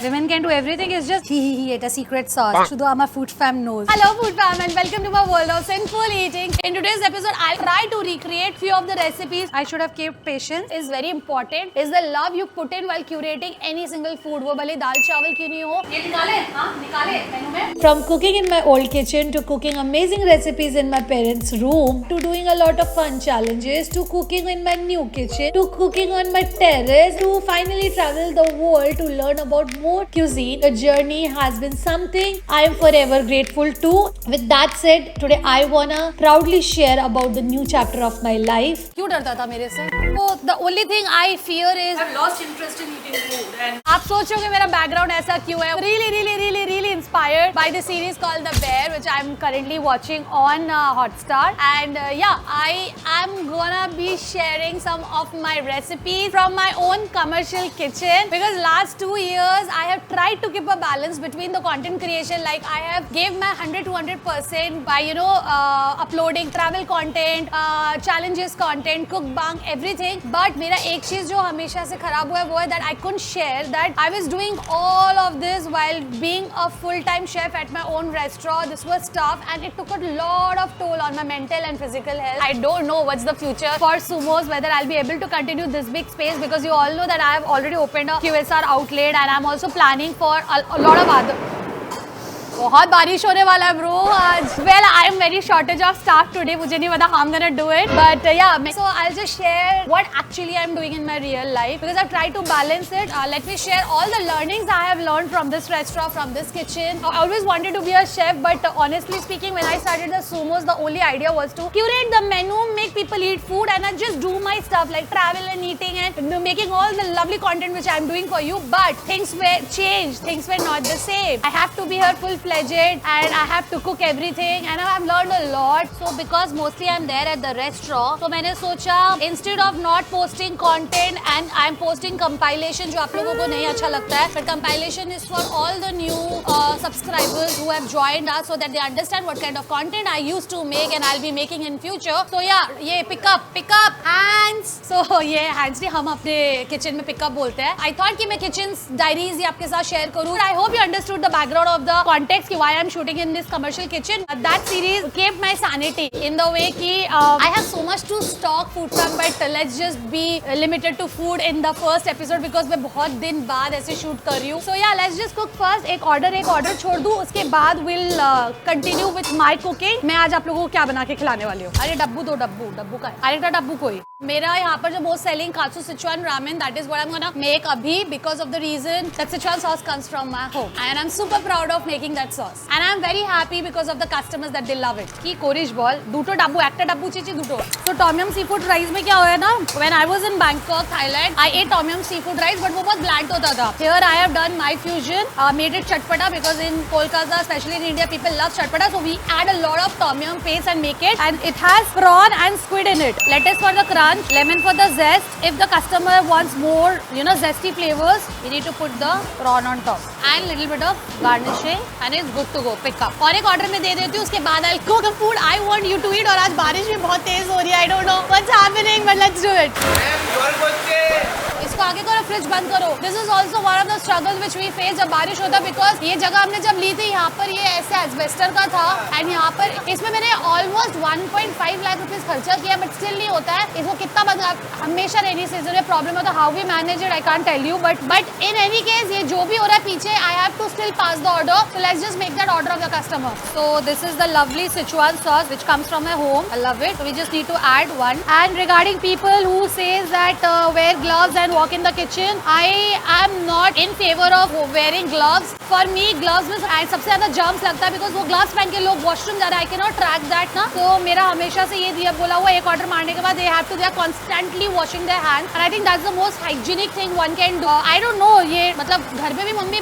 Women can do everything. It's just he ate a secret sauce. Shudu our food fam knows. Hello food fam and welcome to my world of sinful eating. In today's episode, I'll try to recreate few of the recipes. I should have kept patience. Is very important. Is the love you put in while curating any single food. वो भले दाल चावल क्यों नहीं हो? ये निकाले, हाँ निकाले मेनू में. From cooking in my old kitchen to cooking amazing recipes in my parents' room to doing a lot of fun challenges to cooking in my new kitchen to cooking on my terrace to finally travel the world to learn about more cuisine. The journey has been something I am forever grateful to. With that said, today I wanna proudly share about the new chapter of my life. क्यों डरता था मेरे से? So the only thing I fear is I've lost interest in eating food. And आप सोचोगे मेरा background ऐसा क्यों है? Really inspired by the series called The Bear, which I'm currently watching on Hotstar. And I am gonna be sharing some of my recipes from my own commercial kitchen because last 2 years I have tried to keep a balance between the content creation. Like I have gave my 100% by uploading travel content, challenges content, cookbang, everything. But मेरा एक चीज जो हमेशा से खराब हुआ है वो है that I couldn't share that I was doing all of this while being a full-time chef at my own restaurant. This was tough and it took a lot of toll on my mental and physical health. I don't know what's the future for Sumos, whether I'll be able to continue this big space because you all know that I have already opened a QSR outlet and I'm also planning for a lot of other. बहुत बारिश होने वाला है bro आज. Well, I am very shortage of staff today. मुझे नहीं पता how I'm gonna do it, but so I'll just share what actually I'm doing in my real life because I've tried to balance it. Let me share all the learnings I have learned from this restaurant, from this kitchen. I always wanted to be a chef, but honestly speaking, when I started the Sumos, the only idea was to curate the menu, make people eat food, and I just do my stuff like travel and eating and making all the lovely content which I'm doing for you. But things were changed. Things were not the same. I have to be here full-fledged and I have to cook everything and I've learned a lot. So because mostly I'm there at the restaurant, so मैंने सोचा instead of not posting content and I'm posting compilation जो आप लोगों को नहीं अच्छा लगता है, but compilation is for all the new subscribers who have joined us so that they understand what kind of content I used to make and I'll be making in future. So ये pick up hands. So ये hands नहीं हम अपने kitchen में pick up बोलते हैं. I thought कि मैं kitchen diaries ही आपके साथ share करूँ. I hope you understood the background of the context why I'm shooting in this commercial kitchen. That series kept my sanity in the way कि I have so much to stock food from, but let's just be limited to food in the first episode because मैं बहुत दिन बाद ऐसे shoot कर रही हूँ. So let's just cook first. एक order छोड़ दूँ, उसके बाद we'll continue with my cooking. मैं आज आप लोगों को क्या बना के खिलाने वाली हूँ. अरे डब्बू का अरे डब्बू कोई मेरा यहाँ पर जो most selling Katsu Sichuan ramen, that is what I'm gonna make अभी because of the reason that Sichuan sauce comes from my home and I'm super proud of making that sauce and I'm very happy because of the customers that they love it. की कोरिश ball दूटो डब्बू একটা डब्बू Chichi दूटो. So tom yum seafood rice में क्या हुआ ना, when I was in Bangkok, Thailand, I ate tom yum seafood rice but वो बहुत bland होता था. Here I have done my fusion, made it chatpata because in Kolkata, especially in India, people love chatpata, so we add a lot of tom yum paste and make it, and it has prawn and squid in it. Lettuce for the crunch, lemon for the zest. If the customer wants more, zesty flavors, we need to put the prawn on top and little bit of garnishing and it's good to go. Pick up. और एक order में दे देती हूँ, उसके बाद I'll cook the food I want you to eat. और आज बारिश भी बहुत तेज हो रही है. I don't know what's happening, but let's do it. इसको आगे करो, फ्रिज बंद करो. This is also one of the struggles which we face जब बारिश होता है because ये जगह हमने जब ली थी यहाँ पर ये ऐसे एस्बेस्टर का था and यहाँ पर इसमें मैंने almost 1.5 लाख रुपीस खर्चा किया but still नहीं होता है. इसको कितना बंद हमेशा रेनी सीजन में प्रॉब्लम होता है. How we manage it I can't tell you, but in any case ये जो भी हो रहा है पीछे I have to still pass the order. So let's just make that order of the customer. So this is the lovely Sichuan sauce which comes from my home. I love it. So we just need to add one. And regarding people who says that wear gloves and walk in the kitchen, I am not in favor of wearing gloves. For me gloves में सबसे ज़्यादा germs लगता है because वो gloves पहन के लोग washroom जा रहे हैं. I cannot track that ना. तो मेरा हमेशा से ये दिया बोला हुआ एक order मारने के बाद they are constantly washing their hands and I think that's the most hygienic thing one can do. I don't know ये मतलब घर में भी मम्मी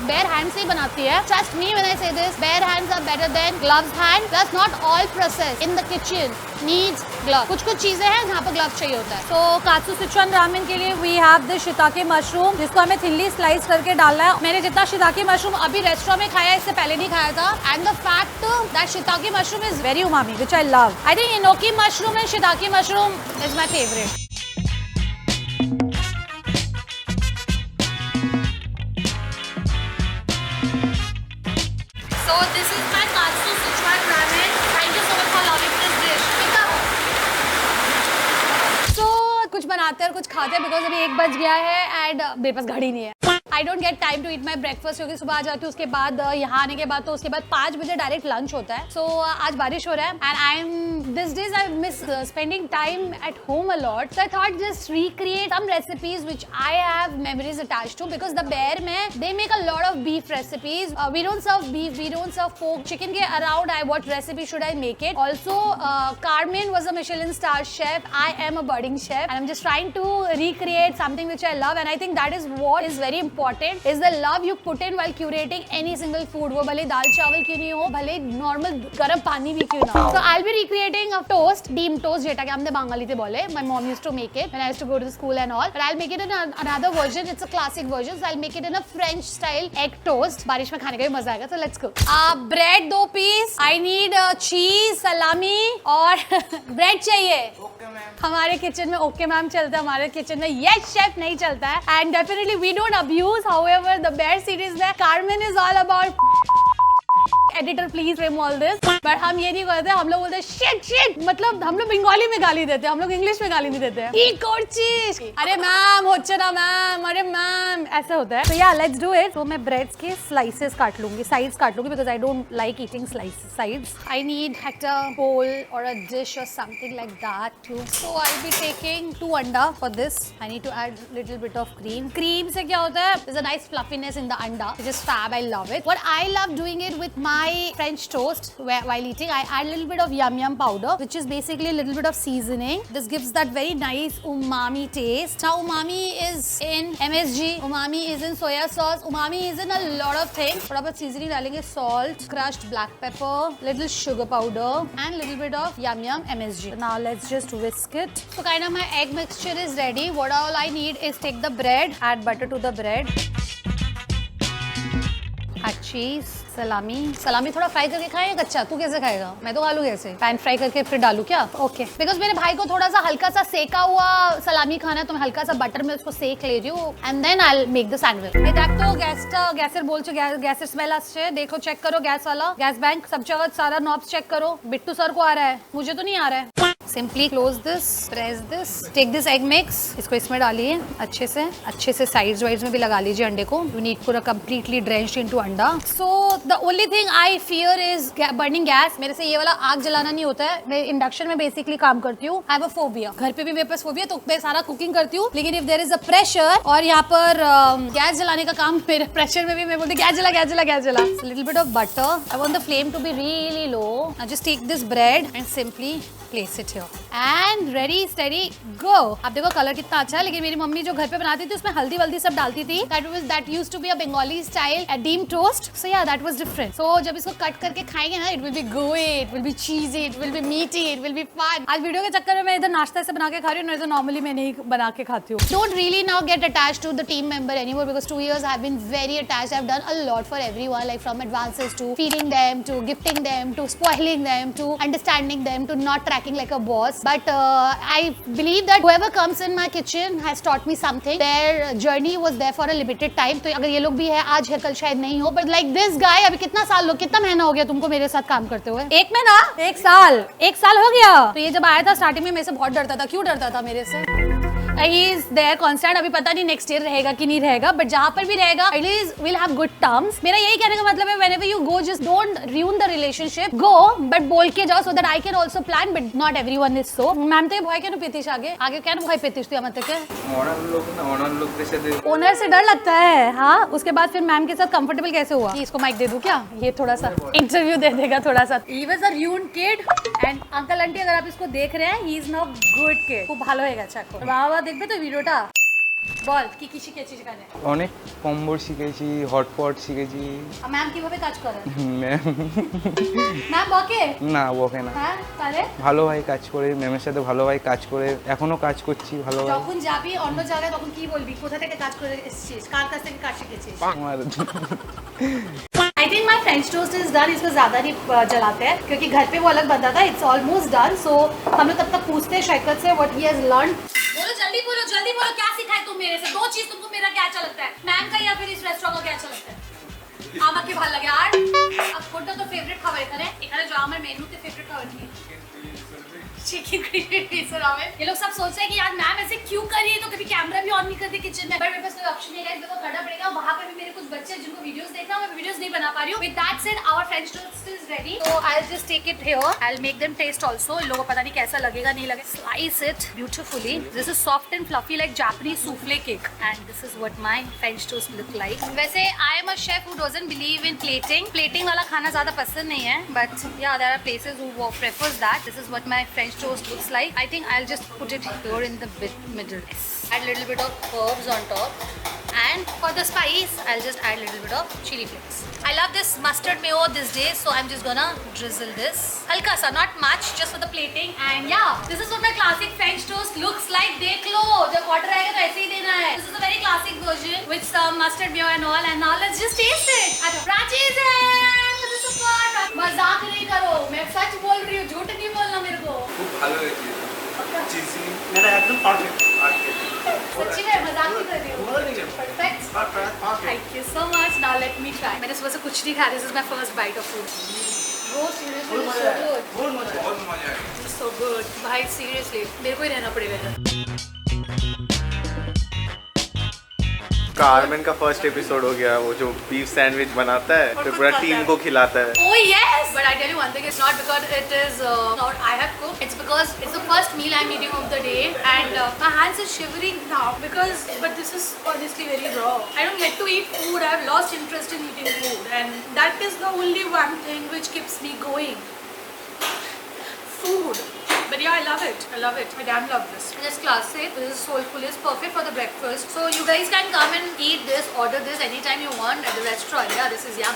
bare hands से ही बनाती है. Trust me when I say this, bare hands are better than gloves hand. Plus not all process in the kitchen needs gloves. कुछ चीजें हैं जहाँ पर gloves चाहिए होता है. So Katsu Sichuan ramen के लिए we have the shiitake mushroom जिसको हमें thinly slice करके डालना है. मैंने जितना shiitake mushroom अभी रेस्टोरेंट में खाया इससे पहले नहीं खाया था. And the fact that shiitake mushroom is very umami, which I love. I think enoki mushroom and shiitake mushroom is my favorite. this is my Katsu Sichuan ramen. Thank you so much for loving this dish. So कुछ बनाते हैं और कुछ खाते हैं because अभी 1 बज गया है एंड मेरे पास घड़ी नहीं है. I don't get time to eat my breakfast क्योंकि सुबह आ जाती हूँ, उसके बाद यहाँ आने के बाद तो उसके बाद 5 बजे डायरेक्ट लंच होता है. सो आज बारिश हो रहा है and I am this days I miss spending time at home a lot. So I thought just recreate some recipes which I have memories attached to because the bear में they make a lot of beef recipes. We don't serve beef, we don't serve pork. Chicken के around I what recipe should I make it. Also Carmen was a Michelin star chef. I am a budding chef and I'm just trying to recreate something which I love and I think that is what is very important is the love you put in while curating any single food. वो भले दाल चावल क्यों नहीं हो, भले normal गर्म पानी भी क्यों ना. So I'll be recreating a toast, deem toast जेटा के हमने बंगाली ते बोले. My mom used to make it when I used to go to the school and all. But I'll make it in another version. It's a classic version. So I'll make it in a French style egg toast. बारिश में खाने का भी मजा आएगा. So let's go. Bread 2 piece. I need cheese, salami और bread चाहिए. हमारे किचन में ओके मैम चलता है, हमारे किचन में यस शेफ नहीं चलता है and definitely we don't abuse. However the bear series में Carmen is all about editor please remove all this. But हम ये नहीं करते, हम लोग बोलते हैं शिट शिट. मतलब हम लोग बंगाली में गाली देते हैं, हम लोग इंग्लिश में गाली नहीं देते हैं. ई कोर्चीज, अरे मैम होच्छे ना मैम, अरे मैम, ऐसा होता है. तो या लेट्स डू इट. तो मैं ब्रेड्स के स्लाइसेस काट लूंगी, साइड्स काट लूंगी because I don't like eating sides. I need at a bowl or a dish or something like that too. So I'll be taking 2 anda for this. I need to add little bit of cream. Cream से क्या होता है? There's a nice fluffiness in the anda, which is fab. I love it. What I love doing it with my French toast while eating, I add a little bit of yum powder, which is basically a little bit of seasoning. This gives that very nice umami taste. Now umami is in MSG, umami is in soya sauce, umami is in a lot of things. थोड़ा बहुत seasoning डालेंगे, salt, crushed black pepper, little sugar powder and little bit of yum MSG. So now let's just whisk it. So kind of my egg mixture is ready. What all I need is take the bread, add butter to the bread, add cheese, सलामी थोड़ा fry करके खाएं या कच्चा? तू कैसे खाएगा? मैं तो खा लूँ कैसे? पैन फ्राई करके फिर डालू क्या? ओके. बिकॉज मेरे भाई को थोड़ा सा हल्का सा सेका हुआ सलामी खाना है तो मैं हल्का सा बटर में उसको सेक ले रही हूँ and then I will make the sandwich. मैं देखता हूँ गैसेर बोलছো गैसेर स्मेल আসছে. देखो चेक करो गैस वाला, गैस बैंक सब जगह सारा नॉब्स चेक करो. बिट्टू सर को आ रहा है, मुझे तो नहीं आ रहा है. Simply close this, press this, take this egg mix, इसको इसमें डालिए अच्छे से साइड्स वाइड्स में भी लगा लीजिए अंडे को. यू नीड पूरा कंप्लीटली ड्रेंच्ड इनटू अंडा. So the only thing I fear is burning gas. मेरे से ये वाला आग जलाना नहीं होता है. मैं इंडक्शन में बेसिकली काम करती हूँ. I have a phobia. घर पे भी मेरे पास फोबिया, तो मैं सारा कुकिंग करती हूँ. लेकिन if there is a pressure और यहाँ पर गैस जलाने का काम, मेरे प्रेशर में भी मैं बोलती गैस जला. Little bit of butter. I want the flame to be really low. I just take this bread and simply place it here and ready steady go. अब देखो कलर कितना अच्छा है. लेकिन मेरी मम्मी जो घर पे बनाती थी उसमें हल्दी वल्दी सब डालती थी. that used to be a Bengali style a deem toast. So yeah, that was different. So जब इसको कट करके खाएंगे ना, it will be gooey, it will be cheesy, it will be meaty, it will be fun. आज video के चक्कर में मैं इधर नाश्ता ऐसे बना के खा रही हूँ, नहीं तो नॉर्मली मैं नहीं बना के खाती हूँ. Don't really now get attached to the team member anymore because 2 years I've been very attached. I've done a lot for everyone, like from advances to feeding them to gifting them to spoiling them to understanding them to not tracking like a boss. But I believe that whoever comes in my kitchen has taught me something. Their journey was there for a limited time. तो अगर ये लोग भी है आज है कल शायद नहीं हो. But like this guy, अभी कितना महीना हो गया तुमको मेरे साथ काम करते हुए? 1 महीना? 1 साल हो गया. तो ये जब आया था स्टार्टिंग में मेरे से बहुत डरता था. क्यों डरता था मेरे से? He is there constant. अभी पता नहीं नेक्स्ट ईयर रहेगा कि नहीं रहेगा, बट जहाँ पर भी रहेगा at least we'll have good terms. मेरा यही कहने का मतलब है whenever you go just don't ruin the relationship. Go but बोल के जाओ so that I can also plan, but not everyone is so. Ma'am तो ये भय क्या ना पीतीश आगे क्या ना भय पीतीश तू मतलब क्या? ओनर से डर लगता है. हाँ, उसके बाद फिर मैम के साथ कंफर्टेबल कैसे हुआ कि इसको माइक दे दूं क्या? ये थोड़ा सा इंटरव्यू दे देगा थोड़ा सा. He was a ruined kid and uncle aunty अगर आप इसको देख रहे हैं, he is now good kid. खूब ভালো হয়ে গেছে এখন. বাবা দেখবে তো ভিডিওটা? বল কি কি শিখেছিস এখানে? অনেক কম্বোর শিখেছি, হটপট শিখেছি. ম্যাম কিভাবে কাজ করে? ম্যাম বকে? না বকে না. হ্যাঁ তাহলে ভালোভাবে কাজ করে, ম্যামের সাথে ভালোভাবে কাজ করে এখনো কাজ করছি ভালোভাবে. যখন যাবি অন্য জায়গায় তখন কি বলবি? কোথা থেকে কাজ করে এসেছিস? কার কাছ থেকে কাজ শিখেছিস? I think my French toast is done. इसको ज़्यादा नहीं जलाते हैं क्योंकि घर पे वो अलग बनता था. It's almost done. So हम लोग तब तक पूछते हैं शैकत से what he has learned. बोलो जल्दी क्या सीखा है तुम मेरे से? 2 चीज तुमको मेरा क्या अच्छा लगता है? मैम का या फिर इस रेस्टोरेंट का क्या अच्छा लगता है? আমাকে ভালো লাগে আর কোনটা তো ফেভারিট খাবার এখানে जो আমার মেনুতে ফেভারিট খাবার কি चिकन ग्रेवी पिज़्ज़ा रामेन। ये लोग सब सोच रहे हैं कि यार मैम ऐसे क्यों कर रही है, तो कभी कैमरा भी ऑन नहीं करते किचन में, बट मेरे पास कोई ऑप्शन नहीं है, मेरे को करना पड़ेगा। वहाँ पर भी मेरे कुछ बच्चे हैं जिनको वीडियोस देखना है, मैं वीडियोस नहीं बना पा रही हूँ। With that said, our French toast is ready, so I'll just take it here. I'll make them taste also. इन लोगों को पता नहीं कैसा लगेगा नहीं लगेगा। Slice it beautifully. This is soft and fluffy like Japanese souffle cake, and this is what my French toast look like. वैसे I am a chef who doesn't believe in plating. Plating वाला खाना ज़्यादा पसंद नहीं है, but yeah, there are places who prefers that. This is what my French toast looks like. I think I'll just put it here in the middle. Add a little bit of herbs on top, and for the spice, I'll just add a little bit of chili flakes. I love this mustard mayo these days, so I'm just gonna drizzle this. Halka sa, not much, just for the plating. And yeah, this is what my classic French toast looks like. देख लो, जब order आएगा तो ऐसे ही देना है. This is a very classic version with some mustard mayo and all. And now let's just taste it. Prachi's and this is what. मजाक नहीं करो, मैं सच बोल रही हूँ, झूठ नहीं बोलना मेरे को. খুব ভালো হয়েছে চিজি मेरा एकदम परफेक्ट सच्ची में मजाक नहीं कर रही हूँ. Perfect. Thank you so much. Now let me try. मैंने सुबह से कुछ नहीं खाया. This is my first bite of food. Oh, seriously, it's so good. बहुत मजा है It's so good. भाई seriously, मेरे को ही रहना पड़ेगा इधर. कार्मेन का फर्स्ट एपिसोड हो गया, वो जो बीफ सैंडविच बनाता है फिर पूरा टीम को खिलाता है। Oh yes, but I tell you one thing, it's not because it is not I have cooked. It's because it's the first meal I'm eating of the day, and my hands are shivering now because. But this is honestly very raw. I don't get to eat food. I've lost interest in eating food, and that is the only one thing which keeps me going. Food. But yeah, I love it. I love it. I damn love this. This is classic. This is soulful. It's perfect for the breakfast. So you guys can come and eat this, order this anytime you want at the restaurant. Yeah, this is yum.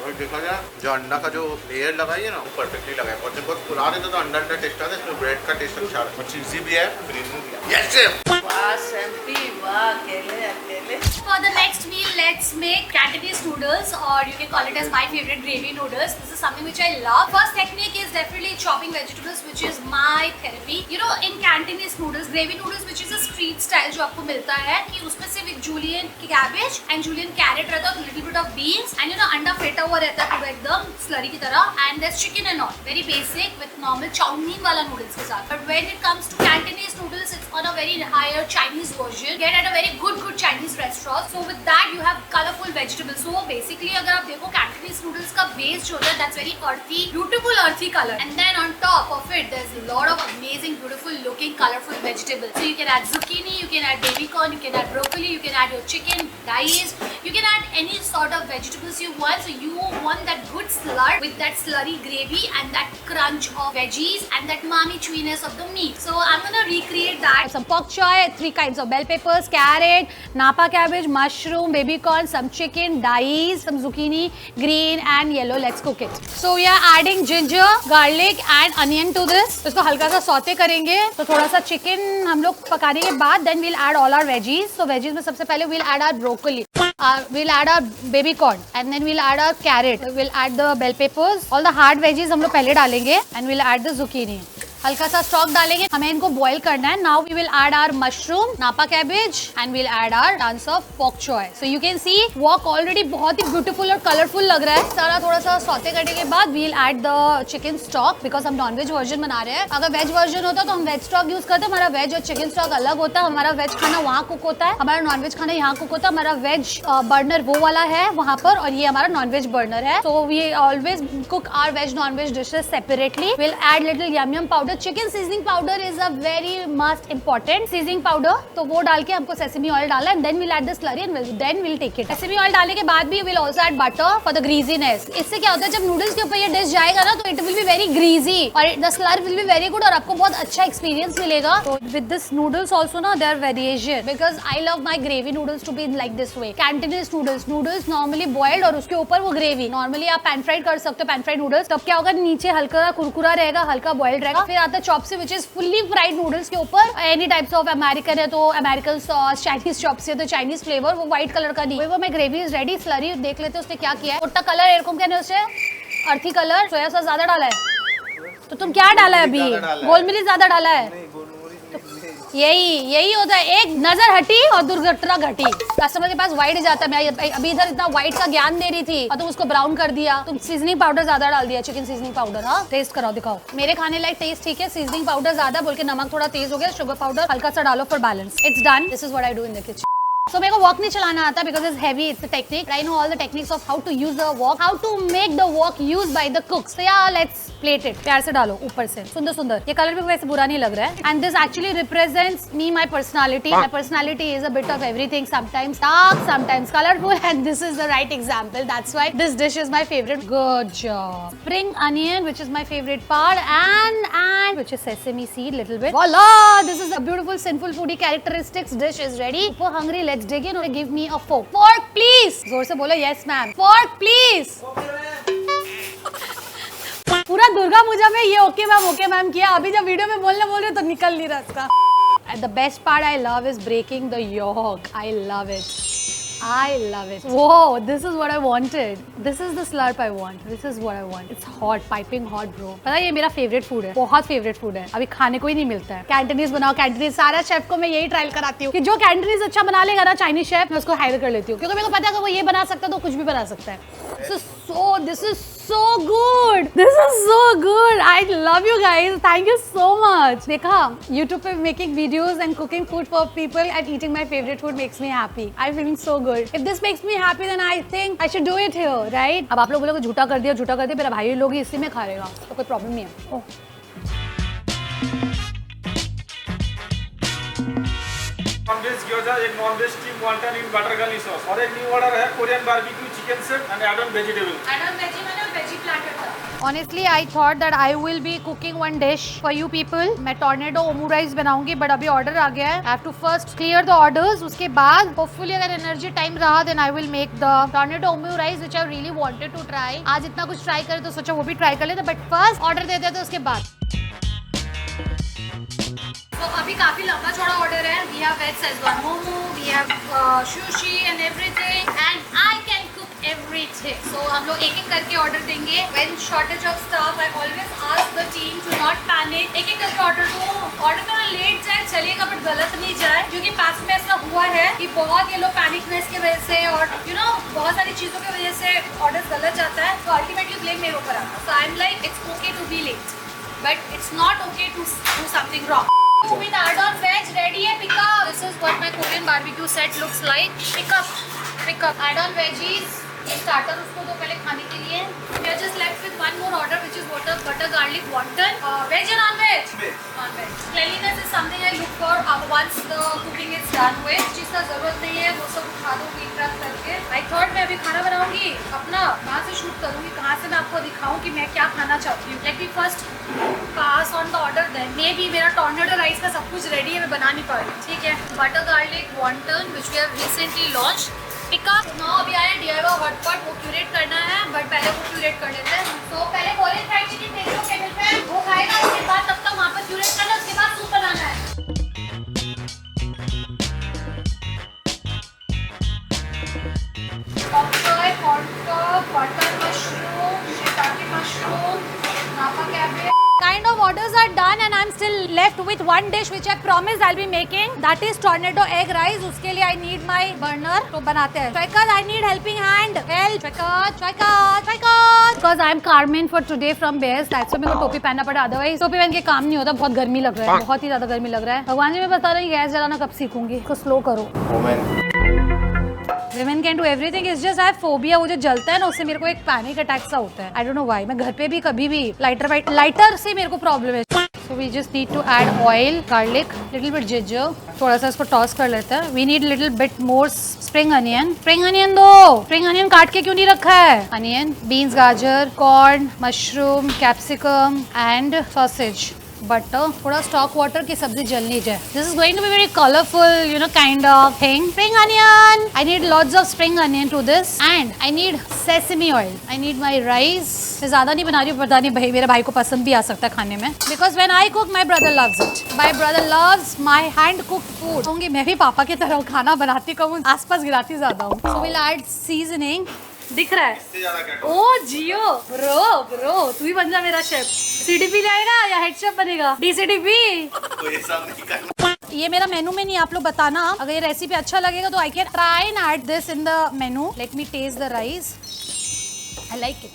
और देखा जाए जो अंडा का जो layer लगाई है ना वो परफेक्टली लगा है, और जब बहुत फुला देते तो अंडा अंडा टेस्ट आता है, इसमें ब्रेड का टेस्ट अच्छा आता है और चीज़ी भी है, क्रीमी भी है। Yes chef. वाह सैम्पी, वाह अकेले अकेले। For the next meal, let's make Cantonese noodles, or you can call it as my favorite gravy noodles. This is something which I love. First technique is definitely chopping vegetables, which is my therapy. You know, in Cantonese noodles, gravy noodles, which is a street style जो आपको मिलता है कि उसमें सिर्फ एक julienne cabbage and julienne carrot रहता है, little bit of beans, and you know अंडा फेटा हुआ रहता है पूरा एकदम slurry की तरह, and there's chicken and all. Very basic with normal chow mein वाला noodles के साथ. But when it comes to Cantonese noodles, it's on a very higher Chinese version. Get at a very good Chinese restaurant. So with that you have colorful vegetables. So basically अगर आप देखो Cantonese noodles का base जो होता है that's very earthy, beautiful earthy color. And then on top of it there's a lot of amazing, beautiful looking, colorful vegetables. So you can add zucchini, you can add baby corn, you can add broccoli, you can add your chicken, rice, you can add any sort of vegetables you want. So you want that good slurry with that slurry gravy and that crunch of veggies and that umami chewiness of the meat. So I'm gonna recreate that. Some pok choy, 3 kinds of bell peppers, carrot, napa cabbage, mushroom, baby corn, some chicken, dais, some zucchini, green and yellow. Let's cook it. So we are adding ginger, garlic and onion to this. इसको हल्का सा saute करेंगे. तो थोड़ा सा chicken हम लोग पकाने के बाद then we'll add all our veggies. So veggies में सबसे पहले we'll add our broccoli. We'll add our baby corn and then we'll add our carrot. We'll add the bell peppers. All the hard veggies हम लोग पहले डालेंगे and we'll add the zucchini. हल्का सा stock डालेंगे, हमें इनको बॉईल करना है. Now we will add our mushroom, napa cabbage and will add our tons of pak choi. So you can see wok already बहुत ही ब्यूटीफुल और कलरफुल लग रहा है. सारा थोड़ा सा सौते करने के बाद we'll add the chicken stock because हम नॉनवेज वर्जन बना रहे हैं. अगर वेज वर्जन होता तो हम वेज स्टॉक यूज करते. हमारा वेज और चिकन स्टॉक अलग होता है. हमारा वेज खाना वहाँ कुक होता है, हमारा नॉनवेज खाना यहाँ कुक होता है. हमारा वेज बर्नर वो वाला है वहाँ पर और ये हमारा नॉनवेज बर्नर है. So we always cook our veg nonveg dishes separately. Will add little yum yum powder. Chicken seasoning powder is a very must important seasoning powder. तो वो डाल के हमको सेसमी ऑयल डाला and then will add the slurry and then will take it. Sesame oil डालने के बाद भी will also add butter for the greasiness. इससे क्या होता है जब नूडल्स के ऊपर ये डिश जाएगा ना तो it will be very greasy और the slurry will be very good और आपको बहुत अच्छा एक्सपीरियंस मिलेगा. तो विद दिस नूडल्स आल्सो ना there variation because I love my gravy noodles to be like this way. Cantonese noodles normally boiled और उसके ऊपर वो ग्रेवी. नॉर्मली आप पैन फ्राइड कर सकते हो पैन फ्राइड नूडल्स. तब क्या होगा नीचे हल्का कुरकुरा रहेगा, हल्का बॉइल्ड रहेगा. फिर आता है chop suey which is fully fried noodles के ऊपर एनी टाइप्स ऑफ अमेरिकन है तो अमेरिकन सॉस, चाइनीज चॉप्सी है तो चाइनीज फ्लेवर. वो व्हाइट कलर का नहीं. वो मैं ग्रेवी इज रेडी. स्लरी देख लेते हैं उसने क्या किया है. उल्टा कलर एरकम कहने उसे अर्थी कलर. सोया सॉस ज्यादा डाला है तो तुम क्या डाला है अभी? गोलमिर्च ज्यादा डाला है. यही होता है, एक नजर हटी और दुर्घटना घटी। कस्टमर के पास व्हाइट जाता है, मैं अभी इधर इतना व्हाइट का ज्ञान दे रही थी और तुम उसको ब्राउन कर दिया। तुम सीजनिंग पाउडर ज्यादा डाल दिया, चिकन सीजनिंग पाउडर। हाँ टेस्ट कराओ, दिखाओ। मेरे खाने लायक टेस्ट ठीक है, सीजनिंग पाउडर ज्यादा बोल के नमक थोड़ा तेज हो गया, शुगर पाउडर हल्का सा डालो for balance. It's done, this is what I do in the kitchen. So मेरे को वॉक नहीं चलाना आता because it's heavy, it's a technique. I know all the techniques of how to use the wok, how to make the wok used by the cooks. So yeah, let's plate it. प्यार से डालो ऊपर से, सुंदर सुंदर। ये colour भी वैसे बुरा नहीं लग रहा है। And this actually represents me, my personality. My personality is a bit of everything. Sometimes dark, sometimes colorful, and this is the right example. That's why this dish is my favorite. Good job. Spring onion, which is my favorite part, and which is sesame seed, little bit. Voila! This is a beautiful sinful foodie characteristics dish is ready. Super hungry. Let's dig in. Give me a fork. Fork, please. जोर से बोलो, yes ma'am. Fork, please. पूरा दुर्गा पूजा में ये okay ma'am किया, अभी जब video में बोल रहे तो निकल नहीं रहा इसका। The best part I love is breaking the yolk. I love it. Whoa, this is what I wanted. This is the slurp I want. This is what I want. It's hot, piping hot, bro. पता है ये मेरा favourite food है, बहुत favourite food है। अभी खाने को ही नहीं मिलता है। कैंटनीज बनाओ, कैंटनीज। सारा शेफ को मैं यही ट्रायल कराती हूँ कि जो कैंटनीज अच्छा बना लेगा ना चाइनीज शेफ, मैं उसको हायर कर लेती हूँ, क्योंकि मेरे को पता है कि वो ये बना सकता है तो कुछ भी बना सकता है। This is so good. This is so good. I love you guys. Thank you so much. देखा, YouTube पे making videos and cooking food for people and eating my favorite food makes me happy. I'm feeling so good. If this makes me happy, then I think I should do it here, right? अब आप लोग बोलोगे झूठा कर दिया, मेरा भाई लोग ही इसी में खा रहेगा, तो कोई प्रॉब्लम नहीं है। नॉन-वेज गयोजा, एक non veg steam wonton in butter garlic sauce, और एक न्यू ऑर्डर है Korean barbecue chicken set and add on vegetable. Add on veggie मैंने वेजी प्लैटर था। Honestly, I thought that I will be cooking one dish for you people. मैं tornado omu rice बनाऊंगी, but अभी order आ गया है। I have to first clear the orders. उसके बाद hopefully अगर एनर्जी टाइम रहा then I will make the tornado omu rice which I really wanted to try. आज इतना कुछ ट्राई करे तो सोचा वो भी ट्राई कर लेते, बट फर्स्ट ऑर्डर देते थे उसके बाद। तो अभी काफी लंबा चौड़ा ऑर्डर है। We have veg Szechuan momo, we have sushi and everything, and I can cook everything. So हम लोग एक करके ऑर्डर देंगे। When shortage of staff, I always ask the team to not panic. एक करके ऑर्डर दो, order थोड़ा late जाए चलेगा बट गलत नहीं जाए, क्योंकि पास में ऐसा हुआ है कि बहुत ये लोग पैनिकनेस की वजह से और बहुत सारी चीज़ों की वजह से ऑर्डर गलत जाता है, तो अल्टीमेटली ब्लेम मेरे ऊपर आता है। So I'm like, it's okay to be late, but it's not okay to do something wrong. With add-on veg ready है, pick up. This is what my Korean barbecue set looks like. Pick up. Add-on veggies. Starter उसको दो पहले खाने के लिए। We are just left with one more order, which is butter garlic wonton. Veg or non-veg? Non-veg. Cleanliness is something I look for once the cooking is done with. चीज़ का जरूरत नहीं है, वो सब उठा दो क्लीन रख करके। I thought मैं अभी खाना बनाऊंगी अपना, कहाँ से शूट करूंगी, कहाँ से मैं आपको दिखाऊं कि मैं क्या खाना चाहती हूँ। Let me first pass on the order then. Maybe मेरा टॉर्नेडो राइस का सब कुछ रेडी है, मैं बना नहीं पा रही, ठीक है। Butter garlic wonton which we have recently launched. Pickup now अभी आया DIY हॉटपॉट, वो क्यूरेट करना है, बट पहले वो क्यूरेट कर लेते हैं। तो पहले कोरियन फ्राइड चिकन भेज दो टेबल पे, वो खाएगा, उसके बाद तब तक वहाँ पर क्यूरेट करना, उसके बाद सूप बनाना है। Butter mushroom, shiitake mushroom, napa cabbage. Kind of orders are done and I'm still left with one dish which I promised I'll be making. That is tornado egg rice. उसके लिए I need my burner. तो बनाते हैं। Chaikat, I need helping hand. Help. Chaikat. Because I'm Carmen for today from Bears. That's why मेरे को टोपी पहनना पड़ा। Otherwise टोपी पहन के काम नहीं होता। बहुत गर्मी लग रहा है। बहुत ही ज्यादा गर्मी लग रहा है। भगवान जी मैं बता रही हूँ गैस जलाना कब सीखूंगी। इसको स्लो करो। Women can do everything. It's just I have phobia. वो जो जलता है ना उससे मेरे को एक पैनिक अटैक सा होता है। I don't know why. मैं घर पे भी कभी भी लाइटर से मेरे को प्रॉब्लम है। So we just need to add oil, garlic, little bit ginger. थोड़ा सा इसको टॉस कर लेते हैं। We need little bit more spring onion. Spring onion दो। Spring onion काट के क्यों नहीं रखा है? Onion, beans, गाजर, corn, mushroom, capsicum and sausage. Butter, थोड़ा स्टॉक वाटर की सब्जी जलनी जाए। This is going to be very colorful, kind of thing. Spring onion. I need lots of spring onion to this, and I need sesame oil. I need my rice. मैं ज्यादा नहीं बना रही हूँ, पता नहीं भाई मेरे भाई को पसंद भी आ सकता है खाने में। Because when I cook, my brother loves it. My brother loves my hand cooked food. कहूँगी मैं भी पापा की तरह खाना बनाती कहूँ, आसपास गिराती ज्यादा हूँ। So we'll add seasoning. दिख रहा है? ओ जियो ब्रो तू ही बन जा मेरा शेफ। CDP लाएगा या हेड शेफ बनेगा? DCDP। ये मेरा मेनू में नहीं, आप लोग बताना अगर ये रेसिपी अच्छा लगेगा तो I can try and add this in the menu. Let me taste the rice. I like it.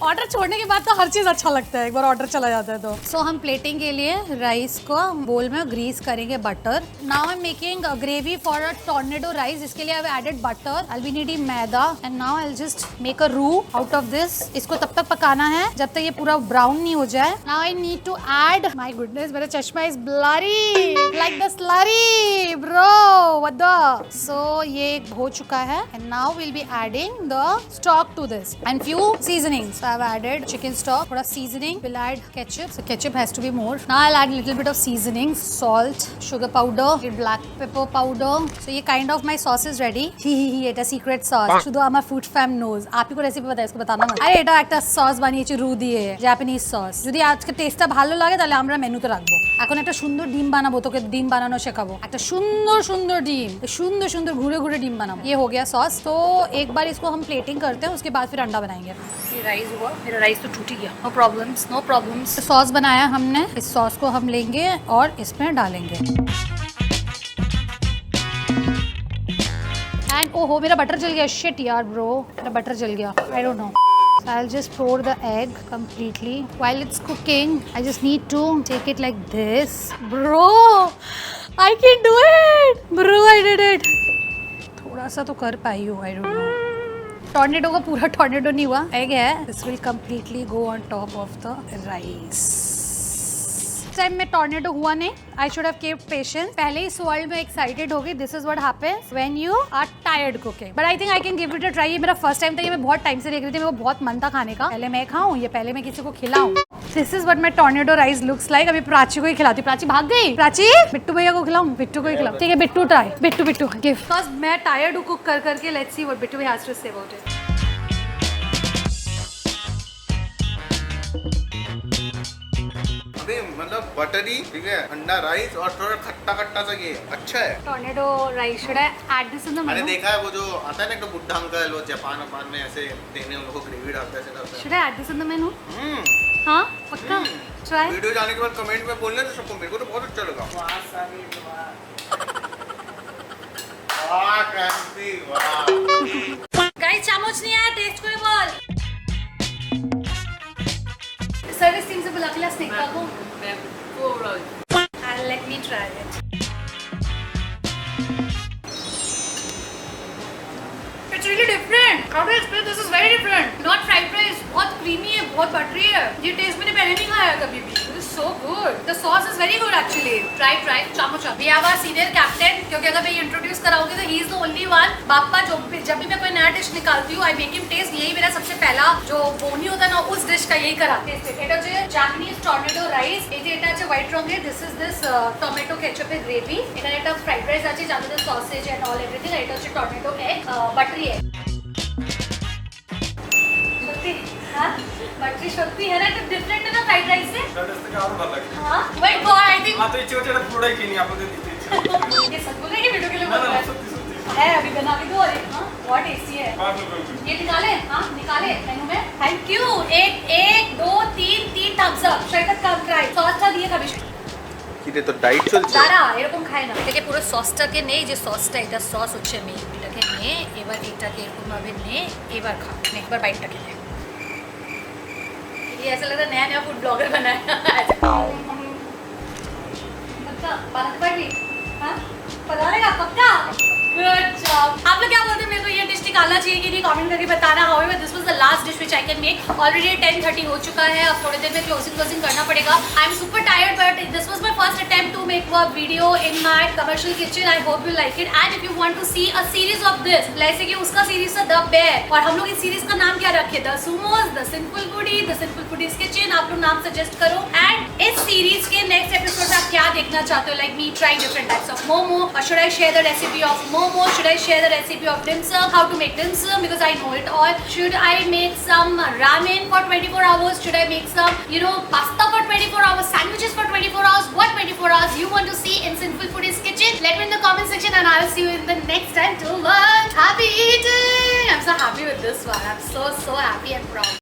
Order छोड़ने के बाद तो हर चीज अच्छा लगता है, एक बार ऑर्डर चला जाता है तो. सो हम प्लेटिंग के लिए राइस को बोल में ग्रीस करेंगे butter. Now I am making gravy for a tornado rice. इसके लिए I have added butter. I be kneading maida and now I will just make a रू आउट ऑफ दिस. इसको तब तक पकाना है जब तक ये पूरा ब्राउन नहीं हो जाए. Now I need to add, my goodness मेरा चश्मा is blurry like the slurry bro what the. So ये हो चुका है and now will be adding the stock to this and few seasonings. So I've added chicken stock, thoda seasoning. We'll add ketchup. So ketchup has to be more. Now I'll add a little bit of seasoning, salt, sugar powder, black pepper powder. So ये kind of my sauce is ready. এটা secret sauce. শুধু আমার food fam knows. আপনি কো recipe বাতাই, इसको बताना मत. আরে এটা একটা সস বানিয়েছি রু দিয়ে, জাপানিজ সস. যদি আজকে টেস্টটা ভালো লাগে তাহলে আমরা মেনুতে রাখবো. এখন একটা সুন্দর ডিম বানাবো, তোকে ডিম বানানো শেখাবো. একটা সুন্দর সুন্দর ডিম, সুন্দর সুন্দर ঘুরে ঘুরে ডিম বানাবো. ये हो गया सॉस. तो एक बार इसको हम प्लेटिंग करते हैं, उसके बाद फिर अंडा बनाएंगे. ये राइस हुआ, मेरा राइस तो टूट ही गया. No problems, no problems. Sauce बनाया हमने, इस सॉस को हम लेंगे और इसमें डालेंगे. एंड ओहो मेरा बटर जल गया. शिट यार ब्रो, मेरा बटर जल गया. I don't know. So I'll just pour the egg completely. While it's cooking, I just need to take it like this. Bro, I can do it. Bro, I did it. थोड़ा सा तो कर पाई हूँ. I don't know. Tornado का पूरा tornado नहीं हुआ. Egg है. This will completely go on top of the rice. Time में टॉर्नेडो हुआ नहीं. I should have kept patience. पहले इस वर्ल्ड में एक्साइटेड हो गई. This is what happens when you are tired cooking. But I think I can give it a try. ये मेरा फर्स्ट टाइम था. ये मैं बहुत टाइम से देख रही थी. मेरे को बहुत मन था खाने का. पहले मैं खाऊं या पहले मैं किसी को खिलाऊं. This is what my tornado rice looks like. अभी प्राची को ही खिलाती. प्राची भाग गई. प्राची बिट्टू भैया को खिलाऊं. बिट्टू को ही खिलाऊं. ठीक है Bittu try. Bittu give. First मैं टायर्ड हूं कुक कर करके. लेट्स सी व्हाट बिट्टू भैया has to say about it. मतलब बटरी, ठीक है, अंडा राइस और थोड़ा खट्टा खट्टा सा. ये अच्छा है. Tornado rice should I add this in the मैंने मेनू. देखा है वो जो आता है ना, एक बुड्ढा अंकल वो जापान में ऐसे देने उन लोगों को ग्रेवी डालता है, ऐसे करता है. Should I add this in the मेनू? हाँ पक्का ट्राई. वीडियो जाने के बाद कमेंट में बोलने तो सबको. मेरे को तो बहुत अच्छा लगा. वाह कैंपी वाह. गाइस चामच नहीं आया. टेस्ट करे बोल. सर्विस टीम से बुला के ला स्नेक को. Let me try it. It's really different. How do I explain? This is very different. Not fried rice. बहुत creamy है, बहुत buttery है. ये taste मैंने पहले नहीं खाया कभी भी. This is so good. The sauce is very good actually. Try. चामचा. We have our senior captain. क्योंकि अगर मैं इंट्रोड्यूस कराऊंगी तो he is the only one. बापा जब भी मैं कोई नया डिश निकालती हूँ, I make him taste. यही मेरा सबसे पहला जो बोनी होता है ना, उस डिश का यही कराते हैं. এটা হচ্ছে Japanese tornado rice. এটা আছে white wrong. This is this tomato ketchup এর gravy. এখানে একটা fried rice আছে যাতে sausage and all everything. এটা হচ্ছে tornado egg, buttery egg. সত্যি হ্যাঁ বাটারি সত্যি है ना. এটা ডিফারেন্ট है ना फ्राइड राइस से. इससे क्या और भल लगे. हां वेट गॉड आई थिंक. हां तो इच्छा होती है प्रोडक्ट की नहीं आपको देती थी. ये सब बोल रहे हैं वीडियो के लिए बोल रहा है. सत्ती है अभी बना के दो. अरे हां बहुत टेस्टी है. ये निकाले. हां निकाले मेनू में. Thank you. एक 2 3 थम्स अप. शरकत का ट्राई. सॉसটা দিয়ে খাবি. কিরে তো ডাইট চলছে. দাঁড়া এরকম খায় না. এটাকে পুরো সসটাকে নেই, যে সসটা এটা সস হচ্ছে মেন. এটাকে নে এবার এটাকে এরকম ভাবে নে. এবার খা. একবার বাইটটাকে নে. ये ऐसा लग रहा है नया फूड ब्लॉगर बना है. पक्का बनाने पाएगी. हाँ बनाएगा पक्का. Good job. आप लोग क्या बोलते हैं मेरे को ये डिश निकालना चाहिए कि नहीं, कमेंट करके बताना. However this was the last dish which I can make. Already 10:30 हो चुका है. अब थोड़ी देर में क्लोजिंग करना पड़ेगा. I am super tired but this was my first attempt to make a video in my commercial kitchen. I hope you like it. And if you want to see a series of this, जैसे कि उसका series था the bare, और हम लोग इस series का नाम क्या रखे, the sumos, the simple foodie, the simple foodies kitchen. आप लोग नाम सजेस्ट करो. एंड इस सीरीज के नेक्स्ट एपिसोड में आप क्या देखना चाहते हो, like me try different types of momo, or should I share the recipe of momo, should I share the recipe of dim sum, how to make dim sum because I know it all. Should I make some ramen for 24 hours, should I make some pasta for 24 hours, sandwiches for 24 hours, what 24 hours you want to see in Sinful Foodies Kitchen. Let me in the comment section and I will see you in the next time. Till then, happy eating. I'm so happy with this one. I'm so happy and proud.